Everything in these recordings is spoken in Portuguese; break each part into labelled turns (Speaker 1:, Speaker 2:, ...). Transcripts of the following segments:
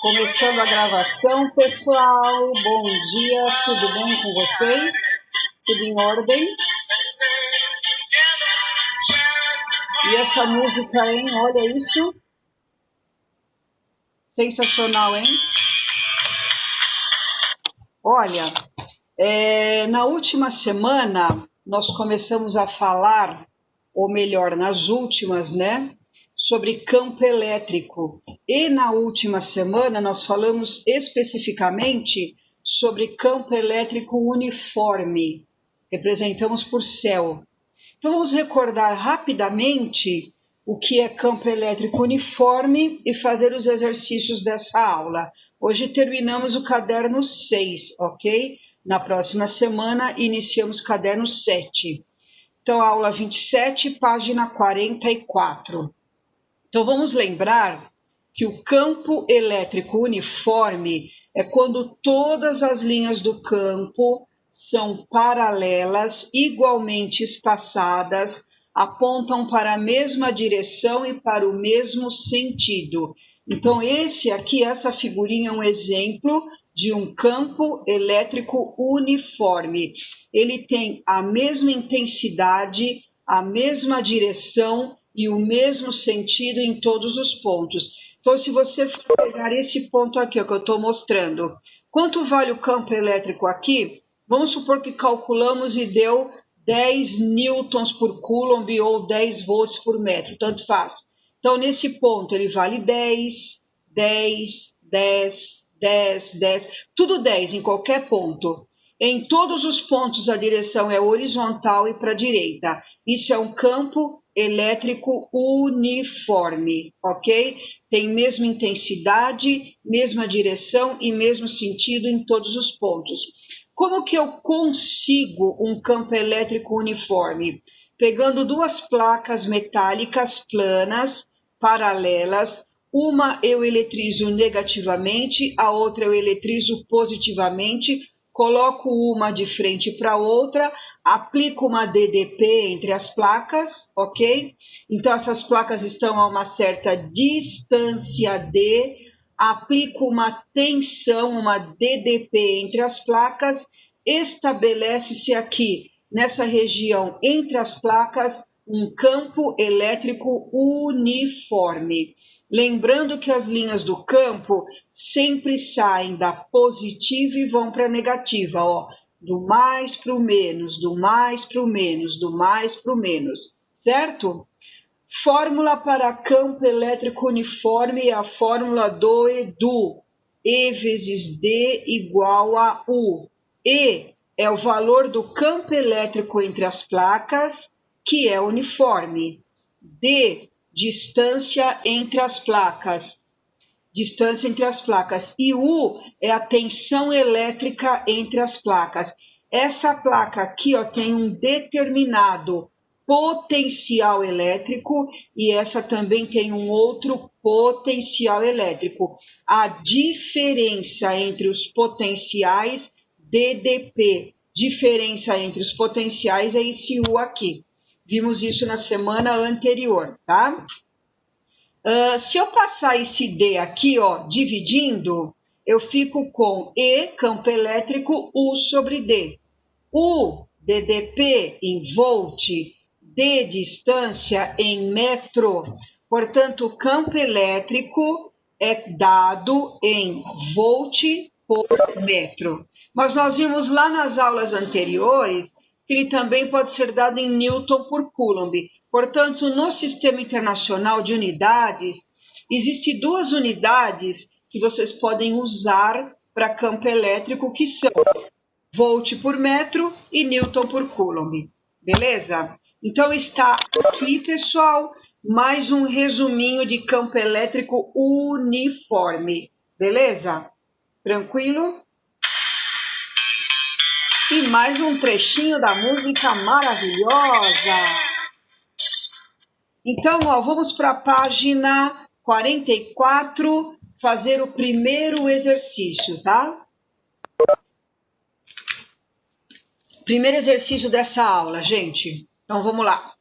Speaker 1: Começando a gravação, pessoal. Bom dia, tudo bem com vocês? Tudo em ordem? E essa música, hein? Olha isso. Sensacional, hein? Olha, na última semana nós começamos a falar, ou melhor, nas últimas, né? Sobre campo elétrico. E na última semana nós falamos especificamente sobre campo elétrico uniforme, representamos por céu. Então vamos recordar rapidamente o que é campo elétrico uniforme e fazer os exercícios dessa aula. Hoje terminamos o caderno 6, ok? Na próxima semana iniciamos caderno 7. Então, aula 27, página 44. Então, vamos lembrar que o campo elétrico uniforme é quando todas as linhas do campo são paralelas, igualmente espaçadas, apontam para a mesma direção e para o mesmo sentido. Então, essa figurinha é um exemplo de um campo elétrico uniforme. Ele tem a mesma intensidade, a mesma direção e o mesmo sentido em todos os pontos. Então, se você for pegar esse ponto aqui, que eu estou mostrando, quanto vale o campo elétrico aqui? Vamos supor que calculamos e deu 10 newtons por coulomb ou 10 volts por metro, tanto faz. Então, nesse ponto, ele vale 10, 10, 10, 10, 10, tudo 10 em qualquer ponto. Em todos os pontos, a direção é horizontal e para a direita. Isso é um campo elétrico uniforme, ok? Tem mesma intensidade, mesma direção e mesmo sentido em todos os pontos. Como que eu consigo um campo elétrico uniforme? Pegando duas placas metálicas planas, paralelas, uma eu eletrizo negativamente, a outra eu eletrizo positivamente, coloco uma de frente para a outra, aplico uma DDP entre as placas, ok? Então, essas placas estão a uma certa distância D, aplico uma tensão, uma DDP entre as placas, estabelece-se aqui, nessa região entre as placas, um campo elétrico uniforme. Lembrando que as linhas do campo sempre saem da positiva e vão para a negativa, ó, do mais para o menos, do mais para o menos, do mais para o menos, certo? Fórmula para campo elétrico uniforme é a fórmula do Edu. E vezes D igual a U. E é o valor do campo elétrico entre as placas, que é uniforme. D, distância entre as placas. Distância entre as placas. E U é a tensão elétrica entre as placas. Essa placa aqui, ó, tem um determinado potencial elétrico e essa também tem um outro potencial elétrico. A diferença entre os potenciais, DDP, diferença entre os potenciais é esse U aqui. Vimos isso na semana anterior, tá? Se eu passar esse D aqui, ó, dividindo, eu fico com E, campo elétrico, U sobre D. U, DDP em volt, D, distância em metro. Portanto, o campo elétrico é dado em volt por metro. Mas nós vimos lá nas aulas anteriores que ele também pode ser dado em newton por coulomb. Portanto, no Sistema Internacional de Unidades, existem duas unidades que vocês podem usar para campo elétrico, que são volt por metro e newton por coulomb. Beleza? Então, está aqui, pessoal, mais um resuminho de campo elétrico uniforme. Beleza? Tranquilo? E mais um trechinho da música maravilhosa. Então, ó, vamos para a página 44, fazer o primeiro exercício, tá? Primeiro exercício dessa aula, gente. Então, vamos lá.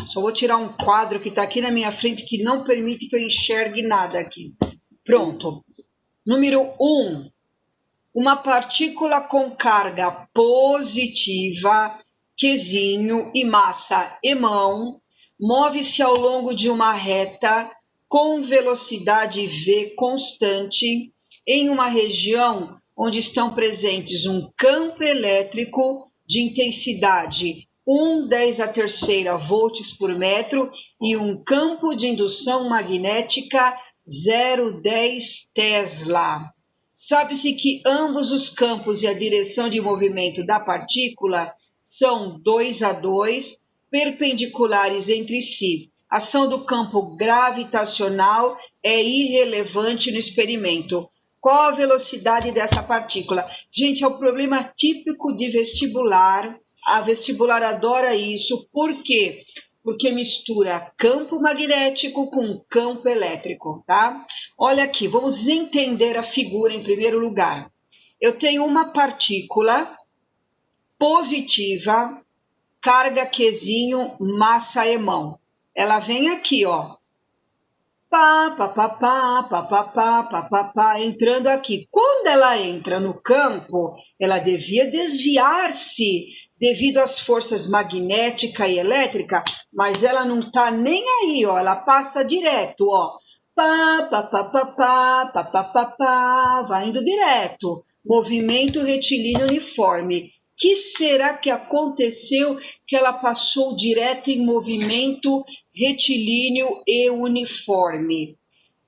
Speaker 1: Só vou tirar um quadro que está aqui na minha frente que não permite que eu enxergue nada aqui. Pronto. Número 1. Uma partícula com carga positiva, Qzinho, e massa emão, move-se ao longo de uma reta com velocidade v constante em uma região onde estão presentes um campo elétrico de intensidade 1/10⁻³ volts por metro e um campo de indução magnética 0,10 Tesla. Sabe-se que ambos os campos e a direção de movimento da partícula são 2:2, perpendiculares entre si. A ação do campo gravitacional é irrelevante no experimento. Qual a velocidade dessa partícula? Gente, é um problema típico de vestibular. A vestibular adora isso. Por quê? Porque mistura campo magnético com campo elétrico, tá? Olha aqui, vamos entender a figura em primeiro lugar. Eu tenho uma partícula positiva, carga Qzinho, massa emão. Ela vem aqui, ó. Entrando aqui. Quando ela entra no campo, ela devia desviar-se devido às forças magnética e elétrica, mas ela não está nem aí, ó. Ela passa direto, ó. Vai indo direto. Movimento retilíneo uniforme. Que será que aconteceu que ela passou direto em movimento retilíneo e uniforme?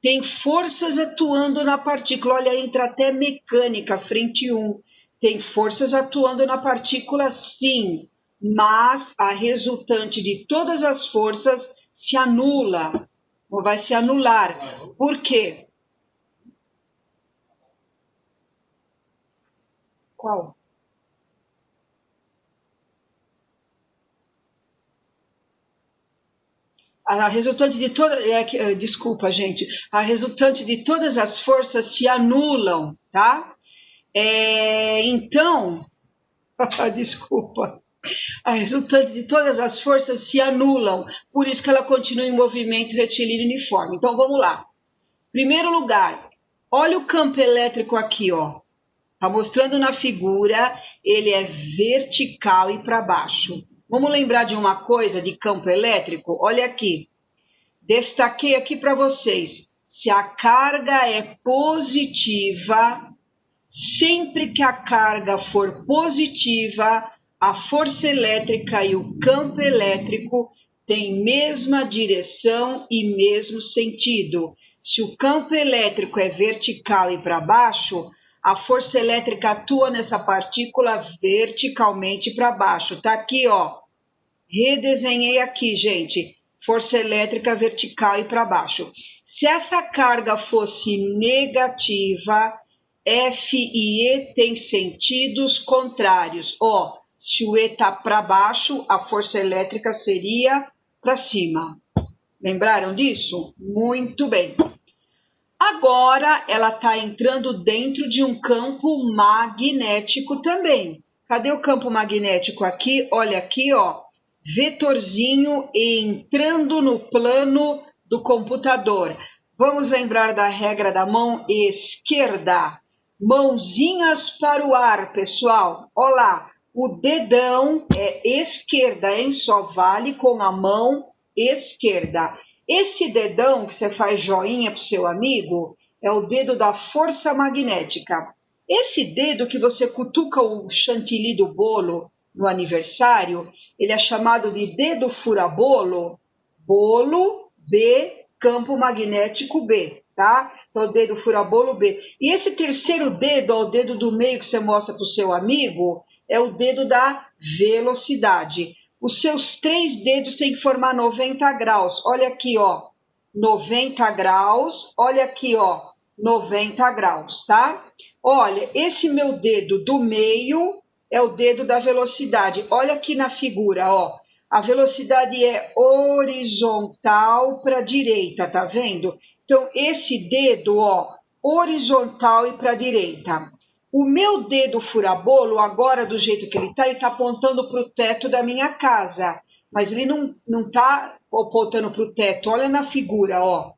Speaker 1: Tem forças atuando na partícula. Olha, entra até mecânica, frente 1. Tem forças atuando na partícula, sim, mas a resultante de todas as forças se anula, ou vai se anular. Por quê? Qual? A resultante de toda, desculpa, gente, a resultante de todas as forças se anulam, tá? Então, desculpa, a resultante de todas as forças se anulam, por isso que ela continua em movimento retilíneo uniforme. Então, vamos lá. Primeiro lugar, olha o campo elétrico aqui, ó. Tá mostrando na figura, ele é vertical e para baixo. Vamos lembrar de uma coisa de campo elétrico? Olha aqui. Destaquei aqui para vocês. Se a carga é positiva, sempre que a carga for positiva, a força elétrica e o campo elétrico têm mesma direção e mesmo sentido. Se o campo elétrico é vertical e para baixo, a força elétrica atua nessa partícula verticalmente para baixo. Tá aqui, ó. Redesenhei aqui, gente. Força elétrica vertical e para baixo. Se essa carga fosse negativa, F e E têm sentidos contrários. Ó, se o E está para baixo, a força elétrica seria para cima. Lembraram disso? Muito bem. Agora ela está entrando dentro de um campo magnético também. Cadê o campo magnético aqui? Olha aqui, ó. Vetorzinho entrando no plano do computador. Vamos lembrar da regra da mão esquerda. Mãozinhas para o ar, pessoal. Olá, o dedão é esquerda, hein? Só vale com a mão esquerda. Esse dedão que você faz joinha para o seu amigo é o dedo da força magnética. Esse dedo que você cutuca o chantilly do bolo no aniversário, ele é chamado de dedo fura-bolo, bolo B, campo magnético B, tá? Então, o dedo fura-bolo B. E esse terceiro dedo, ó, o dedo do meio que você mostra para o seu amigo, é o dedo da velocidade. Os seus 3 dedos têm que formar 90 graus. Olha aqui, ó, 90 graus. Olha aqui, ó, 90 graus, tá? Olha, esse meu dedo do meio é o dedo da velocidade. Olha aqui na figura, ó. A velocidade é horizontal para a direita, tá vendo? Então, esse dedo, ó, horizontal e para a direita. O meu dedo fura-bolo, agora do jeito que ele está apontando para o teto da minha casa. Mas ele não está apontando para o teto. Olha na figura, ó.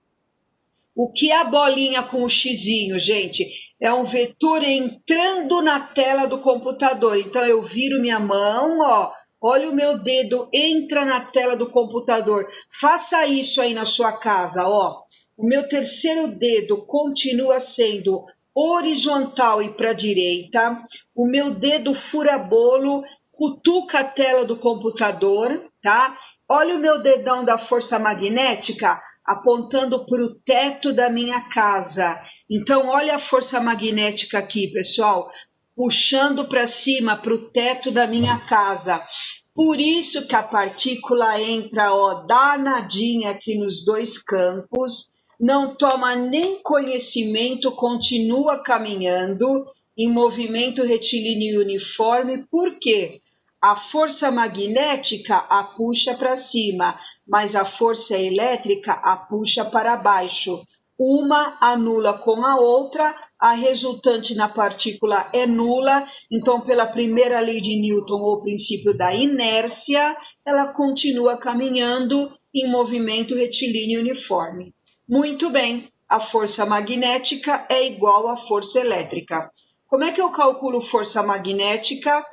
Speaker 1: O que é a bolinha com o xizinho, gente? É um vetor entrando na tela do computador. Então, eu viro minha mão, ó. Olha o meu dedo, entra na tela do computador. Faça isso aí na sua casa, ó. O meu terceiro dedo continua sendo horizontal e para a direita. O meu dedo fura-bolo cutuca a tela do computador, tá? Olha o meu dedão da força magnética apontando para o teto da minha casa. Então, olha a força magnética aqui, pessoal, puxando para cima, para o teto da minha casa. Por isso que a partícula entra, ó, danadinha aqui nos dois campos, não toma nem conhecimento, continua caminhando em movimento retilíneo uniforme. Por quê? A força magnética a puxa para cima, mas a força elétrica a puxa para baixo. Uma anula com a outra, a resultante na partícula é nula, então, pela primeira lei de Newton, ou princípio da inércia, ela continua caminhando em movimento retilíneo uniforme. Muito bem, a força magnética é igual à força elétrica. Como é que eu calculo força magnética?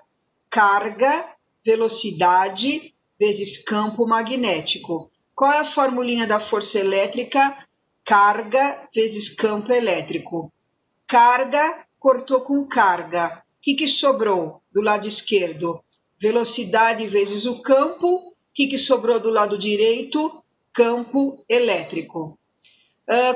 Speaker 1: Carga, velocidade, vezes campo magnético. Qual é a formulinha da força elétrica? Carga vezes campo elétrico. Carga cortou com carga. O que sobrou do lado esquerdo? Velocidade vezes o campo. O que sobrou do lado direito? Campo elétrico.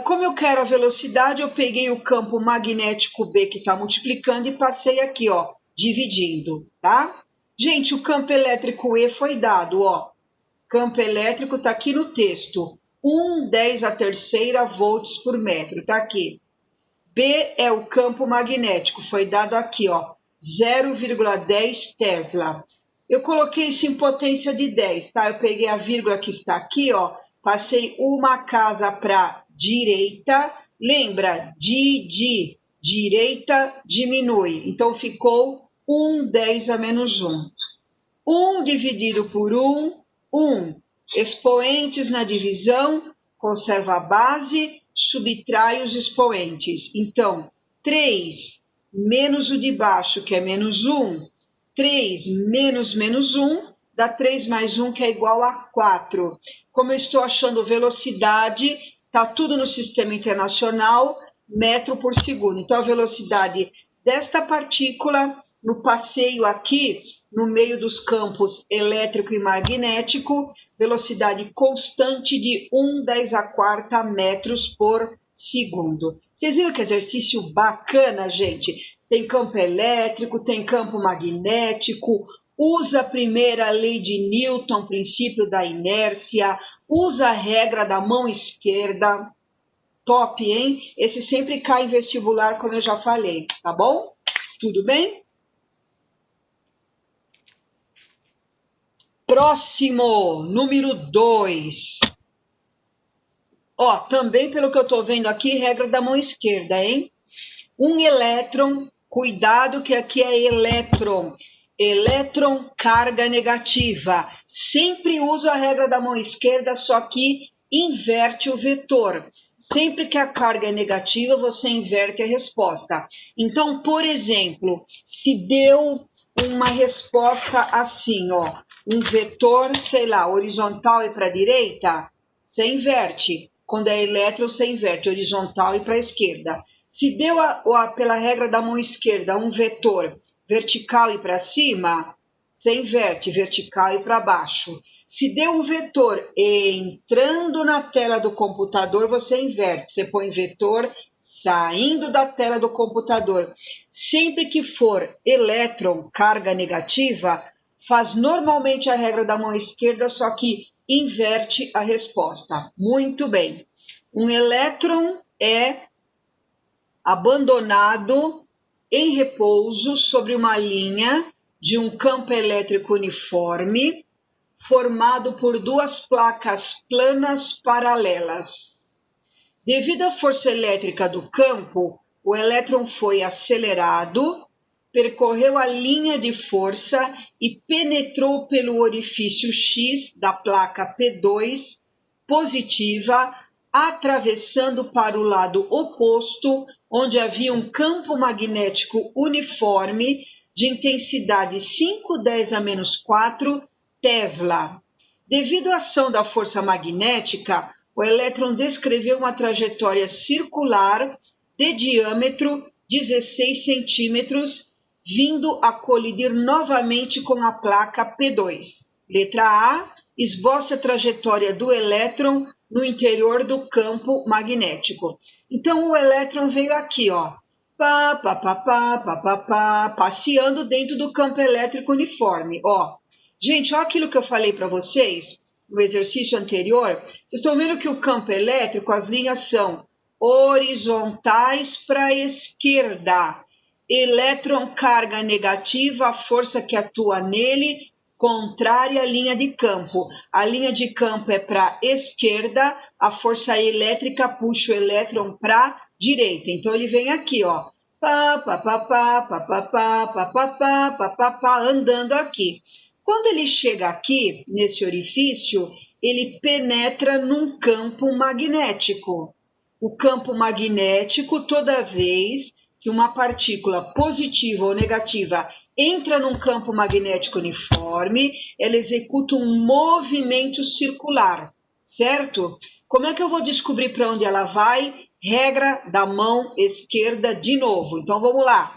Speaker 1: Como eu quero a velocidade, eu peguei o campo magnético B que está multiplicando e passei aqui, ó, dividindo, tá? Gente, o campo elétrico E foi dado, ó. Campo elétrico está aqui no texto. 1/10⁻³ volts por metro, tá aqui. B é o campo magnético, foi dado aqui, ó, 0,10 Tesla. Eu coloquei isso em potência de 10, tá? Eu peguei a vírgula que está aqui, ó, passei uma casa para direita. Lembra, de direita diminui. Então, ficou 1/10⁻⁻1. 1 dividido por 1, 1. Expoentes na divisão, conserva a base, subtrai os expoentes. Então, 3 menos o de baixo, que é menos 1. 3 menos menos 1 dá 3 mais 1, que é igual a 4. Como eu estou achando velocidade, está tudo no sistema internacional, metro por segundo. Então, a velocidade desta partícula, no passeio aqui, no meio dos campos elétrico e magnético, velocidade constante de 1/10⁴ metros por segundo. Vocês viram que exercício bacana, gente? Tem campo elétrico, tem campo magnético, usa a primeira lei de Newton, princípio da inércia, usa a regra da mão esquerda. Top, hein? Esse sempre cai em vestibular, como eu já falei, tá bom? Tudo bem? Próximo, número 2. Ó, também pelo que eu estou vendo aqui, regra da mão esquerda, hein? Um elétron, cuidado que aqui é elétron. Elétron, carga negativa. Sempre uso a regra da mão esquerda, só que inverte o vetor. Sempre que a carga é negativa, você inverte a resposta. Então, por exemplo, se deu uma resposta assim, ó, um vetor, sei lá, horizontal e para a direita, você inverte. Quando é elétron, você inverte horizontal e para a esquerda. Se deu pela regra da mão esquerda um vetor vertical e para cima, você inverte vertical e para baixo. Se deu um vetor entrando na tela do computador, você inverte. Você põe vetor saindo da tela do computador. Sempre que for elétron, carga negativa, faz normalmente a regra da mão esquerda, só que inverte a resposta. Muito bem. Um elétron é abandonado em repouso sobre uma linha de um campo elétrico uniforme, formado por duas placas planas paralelas. Devido à força elétrica do campo, o elétron foi acelerado, percorreu a linha de força e penetrou pelo orifício X da placa P2 positiva atravessando para o lado oposto, onde havia um campo magnético uniforme de intensidade 5×10⁻⁴ Tesla. Devido à ação da força magnética, o elétron descreveu uma trajetória circular de diâmetro 16 centímetros, vindo a colidir novamente com a placa P2. Letra A, esboça a trajetória do elétron no interior do campo magnético. Então, o elétron veio aqui, ó, passeando dentro do campo elétrico uniforme, ó. Gente, olha aquilo que eu falei para vocês no exercício anterior. Vocês estão vendo que o campo elétrico, as linhas são horizontais para a esquerda. Elétron, carga negativa, a força que atua nele, contrária à linha de campo. A linha de campo é para a esquerda, a força elétrica puxa o elétron para a direita. Então, ele vem aqui, ó, andando aqui. Quando ele chega aqui, nesse orifício, ele penetra num campo magnético. O campo magnético, toda vez que uma partícula positiva ou negativa entra num campo magnético uniforme, ela executa um movimento circular, certo? Como é que eu vou descobrir para onde ela vai? Regra da mão esquerda de novo. Então, vamos lá.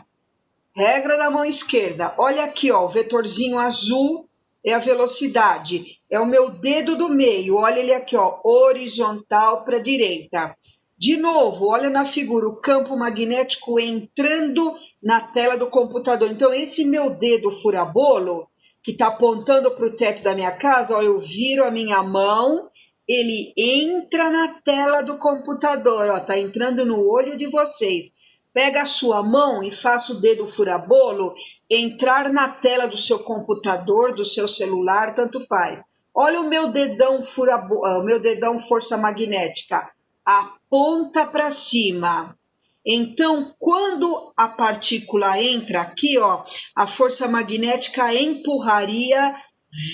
Speaker 1: Regra da mão esquerda. Olha aqui, ó, o vetorzinho azul é a velocidade. É o meu dedo do meio. Olha ele aqui, ó, horizontal para a direita. De novo, olha na figura, o campo magnético entrando na tela do computador. Então, esse meu dedo furabolo, que está apontando para o teto da minha casa, ó, eu viro a minha mão, ele entra na tela do computador, ó, está entrando no olho de vocês. Pega a sua mão e faça o dedo furabolo entrar na tela do seu computador, do seu celular, tanto faz. Olha o meu dedão o meu dedão força magnética. Aponta para cima. Então, quando a partícula entra aqui, ó, a força magnética empurraria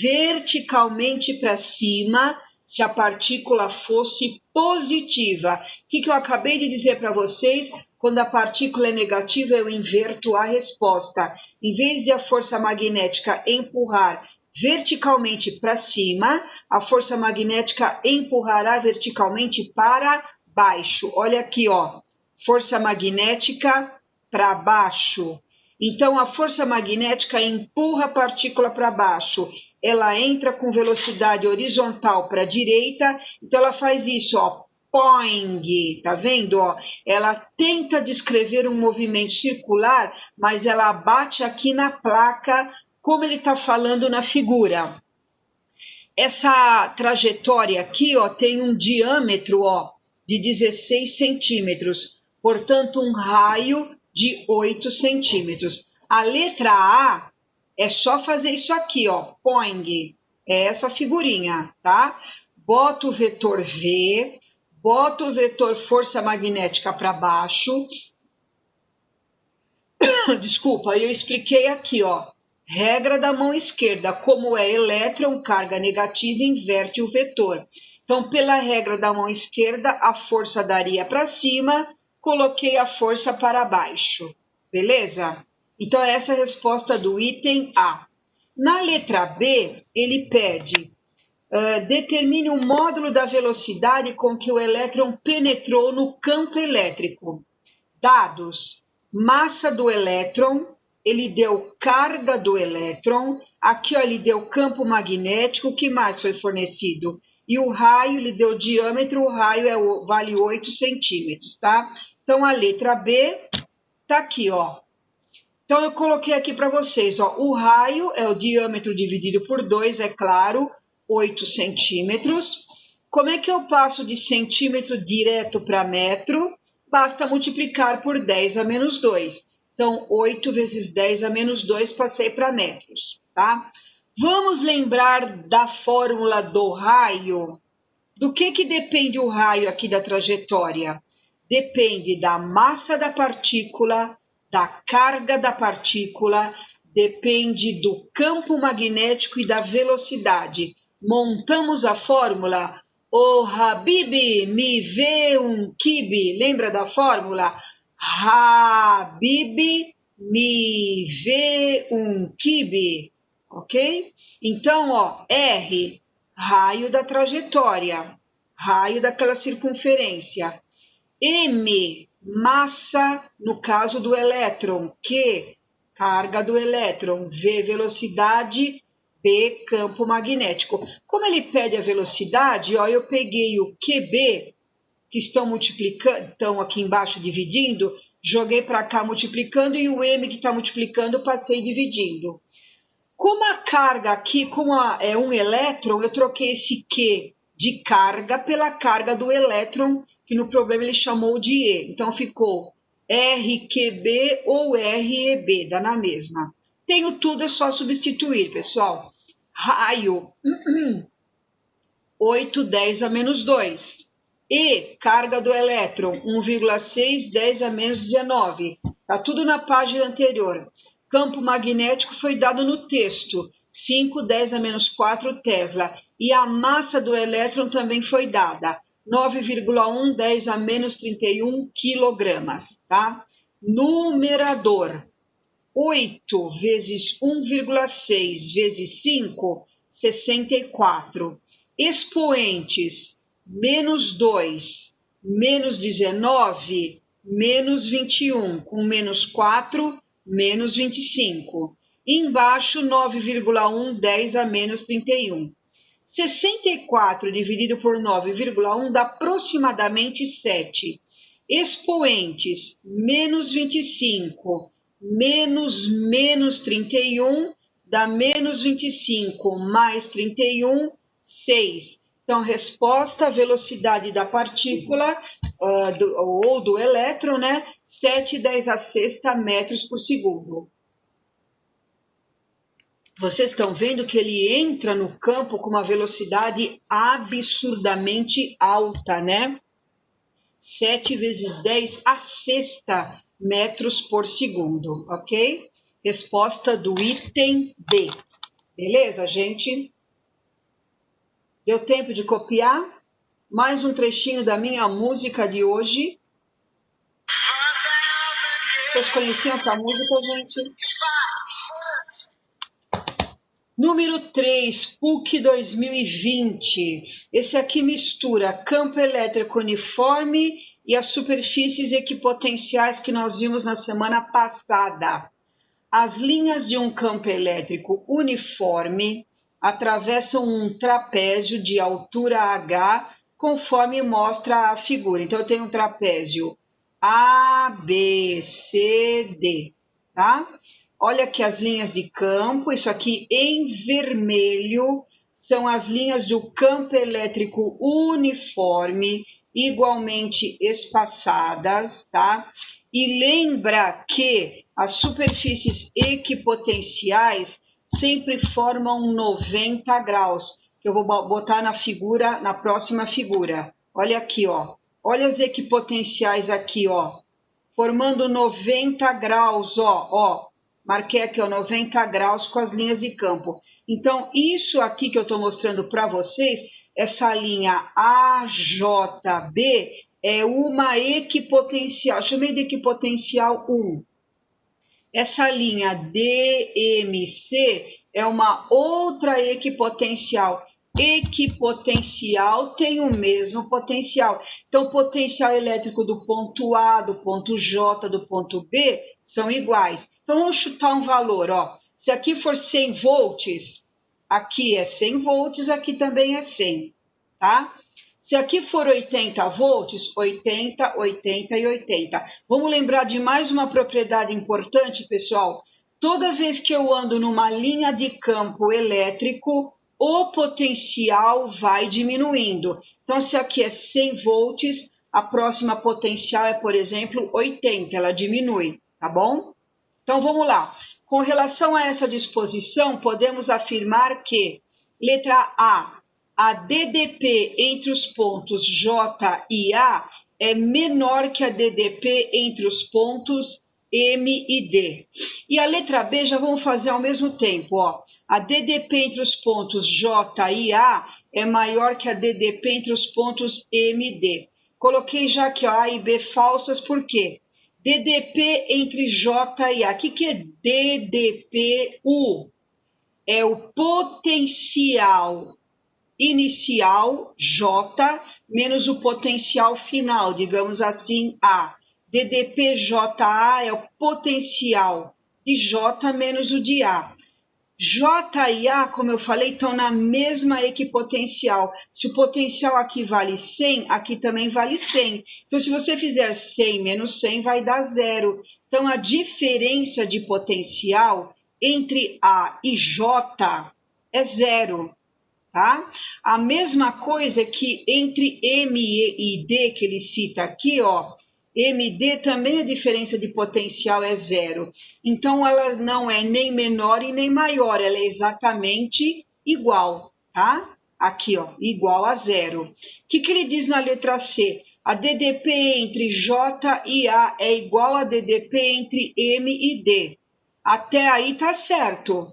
Speaker 1: verticalmente para cima se a partícula fosse positiva. O que eu acabei de dizer para vocês? Quando a partícula é negativa, eu inverto a resposta. Em vez de a força magnética empurrar verticalmente para cima, a força magnética empurrará verticalmente para baixo. Olha aqui, ó, força magnética para baixo. Então, a força magnética empurra a partícula para baixo. Ela entra com velocidade horizontal para a direita, então ela faz isso, ó, poing, tá vendo? Ó? Ela tenta descrever um movimento circular, mas ela bate aqui na placa, como ele está falando na figura. Essa trajetória aqui, ó, tem um diâmetro, ó, de 16 centímetros, portanto, um raio de 8 centímetros. A letra A é só fazer isso aqui, ó, poing, é essa figurinha, tá? Bota o vetor V, bota o vetor força magnética para baixo. Desculpa, eu expliquei aqui, ó. Regra da mão esquerda, como é elétron, carga negativa, inverte o vetor. Então, pela regra da mão esquerda, a força daria para cima, coloquei a força para baixo. Beleza? Então, essa é a resposta do item A. Na letra B, ele pede, determine o módulo da velocidade com que o elétron penetrou no campo elétrico. Dados, massa do elétron, ele deu carga do elétron, aqui ó, ele deu campo magnético, o que mais foi fornecido? E o raio, ele deu diâmetro, o raio vale 8 centímetros, tá? Então, a letra B tá aqui, ó. Então, eu coloquei aqui para vocês, ó, o raio é o diâmetro dividido por 2, é claro, 8 centímetros. Como é que eu passo de centímetro direto para metro? Basta multiplicar por 10 a menos 2. Então, 8 vezes 10 a menos 2, passei para metros, tá? Vamos lembrar da fórmula do raio? Do que depende o raio aqui da trajetória? Depende da massa da partícula, da carga da partícula, depende do campo magnético e da velocidade. Montamos a fórmula. Ô Habibi, me vê um quibe. Lembra da fórmula? Habibi, me vê um quibe. Ok? Então, ó, R, raio da trajetória, raio daquela circunferência. M, massa, no caso do elétron. Q, carga do elétron. V, velocidade. B, campo magnético. Como ele pede a velocidade, ó, eu peguei o QB, que estão multiplicando, estão aqui embaixo dividindo, joguei para cá multiplicando, e o M que está multiplicando, passei dividindo. Como a carga aqui, é um elétron, eu troquei esse Q de carga pela carga do elétron, que no problema ele chamou de E. Então ficou RQB ou REB, dá na mesma. Tenho tudo, é só substituir, pessoal. Raio, 8, 10 a menos 2. E, carga do elétron, 1,6, 10 a menos 19. Está tudo na página anterior. Campo magnético foi dado no texto, 5, 10 a menos 4 Tesla. E a massa do elétron também foi dada, 9,1, 10 a menos 31 quilogramas. Tá? Numerador, 8 vezes 1,6 vezes 5, 64. Expoentes, menos 2, menos 19, menos 21, com menos 4, menos 25. Embaixo, 9,1, 10 a menos 31. 64 dividido por 9,1 dá aproximadamente 7. Expoentes, menos 25, menos 31, dá menos 25, mais 31, 6. Então, resposta, velocidade da partícula, ou do elétron, né? 7,10 a sexta metros por segundo. Vocês estão vendo que ele entra no campo com uma velocidade absurdamente alta, né? 7 vezes 10 a sexta metros por segundo, ok? Resposta do item D. Beleza, gente? Deu tempo de copiar? Mais um trechinho da minha música de hoje. Vocês conheciam essa música, gente? Número 3, PUC 2020. Esse aqui mistura campo elétrico uniforme e as superfícies equipotenciais que nós vimos na semana passada. As linhas de um campo elétrico uniforme atravessam um trapézio de altura h, conforme mostra a figura. Então, eu tenho um trapézio A, B, C, D, tá? Olha aqui as linhas de campo, isso aqui em vermelho são as linhas do campo elétrico uniforme, igualmente espaçadas, tá? E lembra que as superfícies equipotenciais sempre formam 90 graus, que eu vou botar na figura, na próxima figura. Olha aqui, ó. Olha as equipotenciais aqui, ó, formando 90 graus, ó. Marquei aqui, ó, 90 graus com as linhas de campo. Então, isso aqui que eu estou mostrando para vocês, essa linha AJB, é uma equipotencial, chamei de equipotencial 1. Essa linha DMC é uma outra equipotencial. Equipotencial tem o mesmo potencial. Então, o potencial elétrico do ponto A, do ponto J, do ponto B são iguais. Então, vamos chutar um valor, ó. Se aqui for 100 volts, aqui é 100 volts, aqui também é 100, tá? Se aqui for 80 volts, 80, 80 e 80. Vamos lembrar de mais uma propriedade importante, pessoal. Toda vez que eu ando numa linha de campo elétrico, o potencial vai diminuindo. Então, se aqui é 100 volts, a próxima potencial é, por exemplo, 80, ela diminui, tá bom? Então, vamos lá. Com relação a essa disposição, podemos afirmar que, letra A DDP entre os pontos J e A é menor que a DDP entre os pontos M e D. E a letra B já vamos fazer ao mesmo tempo, ó. A DDP entre os pontos J e A é maior que a DDP entre os pontos M e D. Coloquei já aqui, ó, A e B falsas, por quê? DDP entre J e A. O que é DDPU? É o potencial inicial, J, menos o potencial final, digamos assim, A. DDPJA é o potencial de J menos o de A. J e A, como eu falei, estão na mesma equipotencial. Se o potencial aqui vale 100, aqui também vale 100. Então, se você fizer 100 menos 100, vai dar zero. Então, a diferença de potencial entre A e J é zero. Tá? A mesma coisa que entre M e D, que ele cita aqui, ó, MD também a diferença de potencial é zero. Então, ela não é nem menor e nem maior, ela é exatamente igual, tá? Aqui, ó, igual a zero. O que ele diz na letra C? A DDP entre J e A é igual a DDP entre M e D. Até aí tá certo.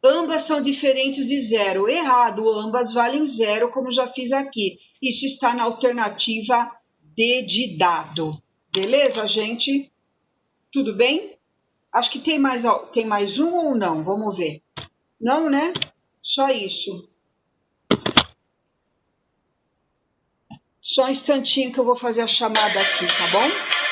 Speaker 1: Ambas são diferentes de zero. Errado, ambas valem zero, como já fiz aqui. Isso está na alternativa D de dado. Beleza, gente? Tudo bem? Acho que tem mais um ou não? Vamos ver. Não, né? Só isso. Só um instantinho que eu vou fazer a chamada aqui, tá bom?